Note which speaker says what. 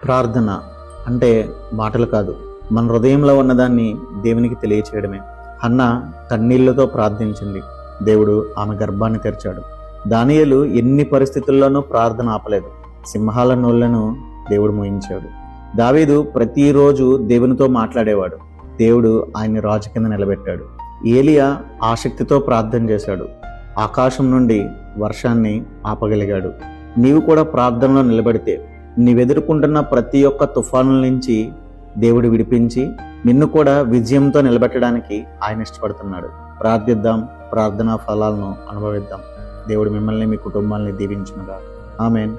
Speaker 1: ప్రార్థన అంటే మాటలు కాదు, మన హృదయంలో ఉన్నదాన్ని దేవునికి తెలియచేయడమే. హన్న కన్నీళ్లతో ప్రార్థించింది, దేవుడు ఆమె గర్భాన్ని తెరిచాడు. దానియేలు ఎన్ని పరిస్థితుల్లోనూ ప్రార్థన ఆపలేదు, సింహాల నోళ్లను దేవుడు మోయించాడు. దావీదు ప్రతిరోజు దేవునితో మాట్లాడేవాడు, దేవుడు ఆయన్ని రాజు కింద నిలబెట్టాడు. ఏలియా ఆసక్తితో ప్రార్థన చేశాడు, ఆకాశం నుండి వర్షాన్ని ఆపగలిగాడు. నీవు కూడా ప్రార్థనలో నిలబడితే నీవెదుర్కొంటున్న ప్రతి ఒక్క తుఫానుల నుంచి దేవుడు విడిపించి నిన్ను కూడా విజయంతో నిలబెట్టడానికి ఆయన ఇష్టపడుతున్నాడు. ప్రార్థిద్దాం, ప్రార్థనా ఫలాలను అనుభవిద్దాం. దేవుడు మిమ్మల్ని మీ కుటుంబాన్ని దీవించునుగాక. ఆమేన్.